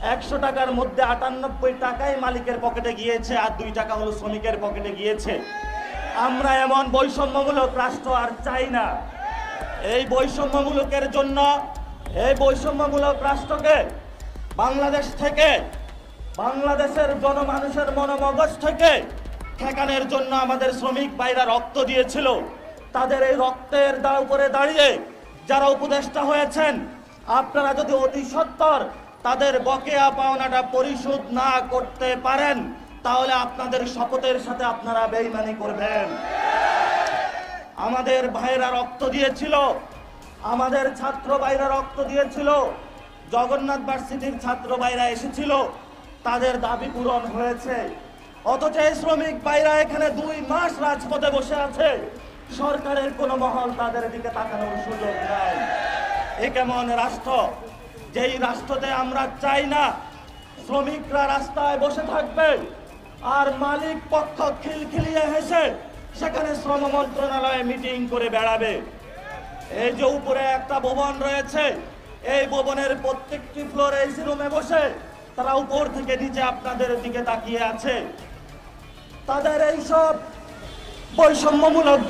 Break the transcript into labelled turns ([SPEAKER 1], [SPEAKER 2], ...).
[SPEAKER 1] 100 টাকার মধ্যে 98 টাকাই মালিকের পকেটে গিয়েছে, আর 2 টাকা হলো শ্রমিকের পকেটে গিয়েছে। আমরা এমন বৈষম্যমূলক রাষ্ট্র আর চাই না। এই বৈষম্যমূলক রাষ্ট্রকে বাংলাদেশ থেকে, বাংলাদেশের জনমানুষের মনোমগজ থেকে ঠেকানোর জন্য আমাদের শ্রমিক ভাইরা রক্ত দিয়েছিল। তাদের এই রক্তের উপরে দাঁড়িয়ে যারা উপদেষ্টা হয়েছেন, আপনারা যদি অতি সত্বর তাদের বকেয়া পাওনাটা পরিশোধ না করতে পারেন, তাহলে আপনাদের শপথের সাথে আপনারা বেঈমানি করবেন। আমাদের ভাইরা রক্ত দিয়েছিল, আমাদের ছাত্র ভাইরা রক্ত দিয়েছিল, জগন্নাথ ভার্সিটির ছাত্র ভাইরা এসেছিল, তাদের দাবি পূরণ হয়েছে। অথচ এই শ্রমিক ভাইরা এখানে 2 মাস রাজপথে বসে আছে, সরকারের কোনো মহল তাদের দিকে তাকানোর সুযোগ নাই। এ কেমন রাষ্ট্র? যেই রাষ্ট্রতে আমরা চাই না শ্রমিকরা রাস্তায় বসে থাকবে আর মালিক পক্ষ খিলখিলিয়ে হেসে সেখানে শ্রম মন্ত্রণালয়ে মিটিং করে বেড়াবে। এই যে উপরে একটা ভবন রয়েছে, এই ভবনের প্রত্যেকটি ফ্লোরে এসি রুমে বসে তারা উপর থেকে নিচে আপনাদের দিকে তাকিয়ে আছে। তাদের এইসব বৈষম্যমূলক